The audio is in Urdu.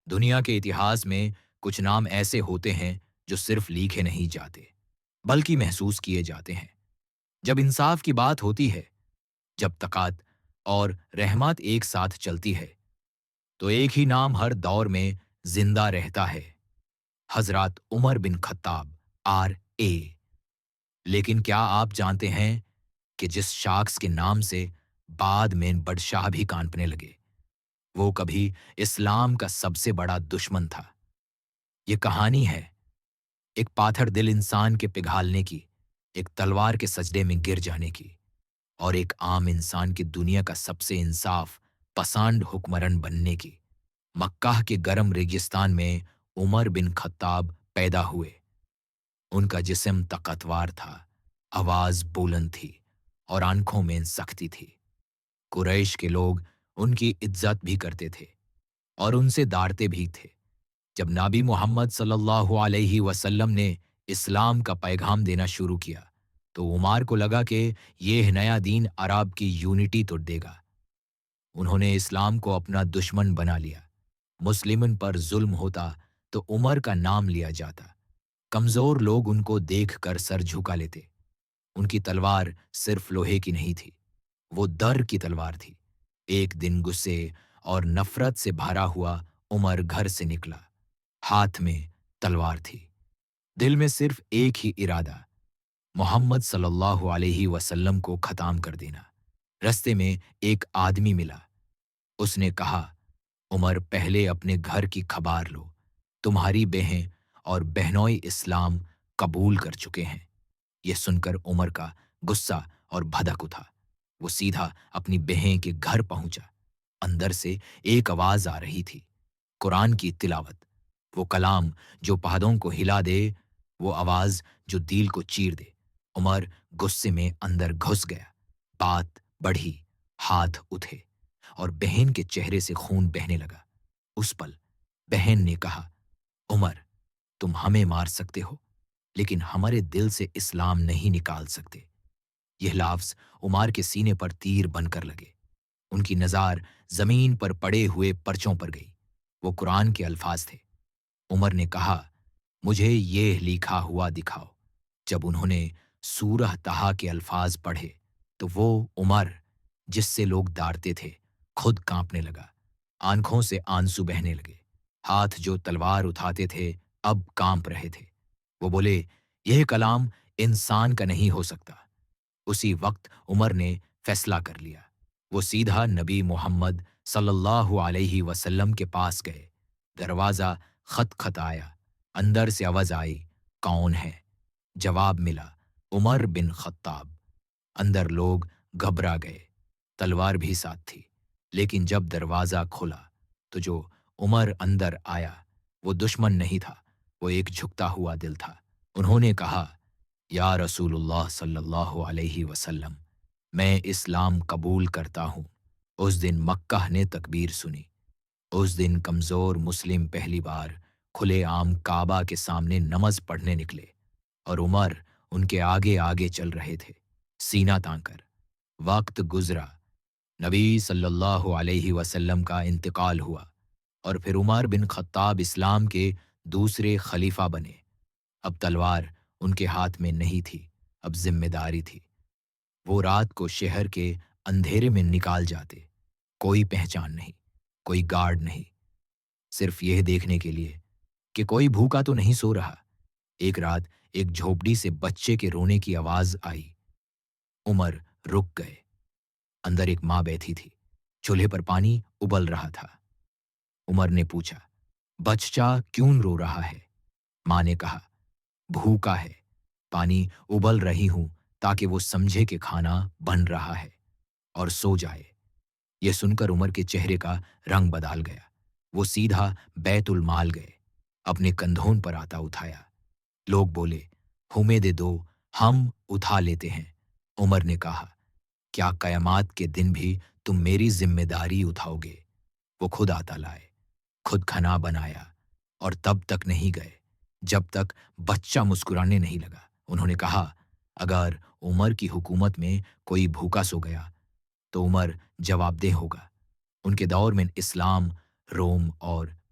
دنیا کے اتہاس میں کچھ نام ایسے ہوتے ہیں جو صرف لکھے نہیں جاتے بلکہ محسوس کیے جاتے ہیں۔ جب انصاف کی بات ہوتی ہے، جب طاقت اور رحمت ایک ساتھ چلتی ہے، تو ایک ہی نام ہر دور میں زندہ رہتا ہے: حضرات عمر بن خطاب، آر اے۔ لیکن کیا آپ جانتے ہیں کہ جس شخص کے نام سے بعد میں بادشاہ بھی کانپنے لگے، وہ کبھی اسلام کا سب سے بڑا دشمن تھا؟ یہ کہانی ہے ایک پاتھر دل انسان کے پگھالنے کی، ایک تلوار کے سجدے میں گر جانے کی، اور ایک عام انسان کی دنیا کا سب سے انصاف پسند حکمران بننے کی۔ مکہ کے گرم ریگستان میں عمر بن خطاب پیدا ہوئے۔ ان کا جسم طاقتور تھا، آواز بلند تھی، اور آنکھوں میں سختی تھی۔ قریش کے لوگ ان کی عزت بھی کرتے تھے اور ان سے ڈرتے بھی تھے۔ جب نبی محمد صلی اللہ علیہ وسلم نے اسلام کا پیغام دینا شروع کیا تو عمر کو لگا کہ یہ نیا دین عرب کی یونٹی توڑ دے گا۔ انہوں نے اسلام کو اپنا دشمن بنا لیا۔ مسلمن پر ظلم ہوتا تو عمر کا نام لیا جاتا۔ کمزور لوگ ان کو دیکھ کر سر جھکا لیتے۔ ان کی تلوار صرف لوہے کی نہیں تھی، وہ در کی تلوار تھی۔ ایک دن غصے اور نفرت سے بھرا ہوا عمر گھر سے نکلا۔ ہاتھ میں تلوار تھی، دل میں صرف ایک ہی ارادہ: محمد صلی اللہ علیہ وسلم کو ختم کر دینا۔ رستے میں ایک آدمی ملا۔ اس نے کہا: عمر، پہلے اپنے گھر کی خبر لو، تمہاری بہن اور بہنوئی اسلام قبول کر چکے ہیں۔ یہ سن کر عمر کا غصہ اور بھڑک اٹھا۔ وہ سیدھا اپنی بہن کے گھر پہنچا۔ اندر سے ایک آواز آ رہی تھی، قرآن کی تلاوت، وہ کلام جو پہاڑوں کو ہلا دے، وہ آواز جو دل کو چیر دے۔ عمر غصے میں اندر گھس گیا۔ بات بڑھی، ہاتھ اٹھے اور بہن کے چہرے سے خون بہنے لگا۔ اس پل بہن نے کہا: عمر، تم ہمیں مار سکتے ہو لیکن ہمارے دل سے اسلام نہیں نکال سکتے۔ یہ لفظ عمر کے سینے پر تیر بن کر لگے۔ ان کی نظر زمین پر پڑے ہوئے پرچوں پر گئی۔ وہ قرآن کے الفاظ تھے۔ عمر نے کہا: مجھے یہ لکھا ہوا دکھاؤ۔ جب انہوں نے سورہ طٰہٰ کے الفاظ پڑھے تو وہ عمر، جس سے لوگ ڈرتے تھے، خود کانپنے لگا۔ آنکھوں سے آنسو بہنے لگے۔ ہاتھ جو تلوار اٹھاتے تھے اب کانپ رہے تھے۔ وہ بولے: یہ کلام انسان کا نہیں ہو سکتا۔ اسی وقت عمر نے فیصلہ کر لیا۔ وہ سیدھا نبی محمد صلی اللہ علیہ وسلم کے پاس گئے۔ دروازہ کھٹکھٹایا۔ اندر سے آواز آئی: کون ہے؟ جواب ملا: عمر بن خطاب۔ اندر لوگ گھبرا گئے۔ تلوار بھی ساتھ تھی، لیکن جب دروازہ کھلا تو جو عمر اندر آیا وہ دشمن نہیں تھا، وہ ایک جھکتا ہوا دل تھا۔ انہوں نے کہا: یا رسول اللہ صلی اللہ علیہ وسلم، میں اسلام قبول کرتا ہوں۔ اس دن مکہ نے تکبیر سنی۔ اس دن کمزور مسلم پہلی بار کھلے عام کعبہ کے سامنے نماز پڑھنے نکلے، اور عمر ان کے آگے آگے چل رہے تھے، سینہ تان کر۔ وقت گزرا، نبی صلی اللہ علیہ وسلم کا انتقال ہوا، اور پھر عمر بن خطاب اسلام کے دوسرے خلیفہ بنے۔ اب تلوار ان کے ہاتھ میں نہیں تھی، اب ذمہ داری تھی۔ وہ رات کو شہر کے اندھیرے میں نکال جاتے، کوئی پہچان نہیں، کوئی گارڈ نہیں، صرف یہ دیکھنے کے لیے کہ کوئی بھوکا تو نہیں سو رہا۔ ایک رات ایک جھوپڑی سے بچے کے رونے کی آواز آئی۔ عمر رک گئے۔ اندر ایک ماں بیٹھی تھی، چولہے پر پانی ابل رہا تھا۔ عمر نے پوچھا: بچہ کیوں رو رہا ہے؟ ماں نے کہا: بھوکا ہے، پانی ابل رہی ہوں تاکہ وہ سمجھے کہ کھانا بن رہا ہے اور سو جائے۔ یہ سن کر عمر کے چہرے کا رنگ بدل گیا۔ وہ سیدھا بیت المال گئے، اپنے کندھوں پر آتا اٹھایا۔ لوگ بولے: ہمیں دے دو، ہم اٹھا لیتے ہیں۔ عمر نے کہا: کیا قیامت کے دن بھی تم میری ذمہ داری اٹھاؤ گے؟ وہ خود آتا لائے، خود کھانا بنایا، اور تب تک نہیں گئے جب تک بچہ مسکرانے نہیں لگا۔ انہوں نے کہا: اگر عمر کی حکومت میں کوئی بھوکا سو گیا تو عمر جواب دہ ہوگا۔ ان کے دور میں اسلام روم اور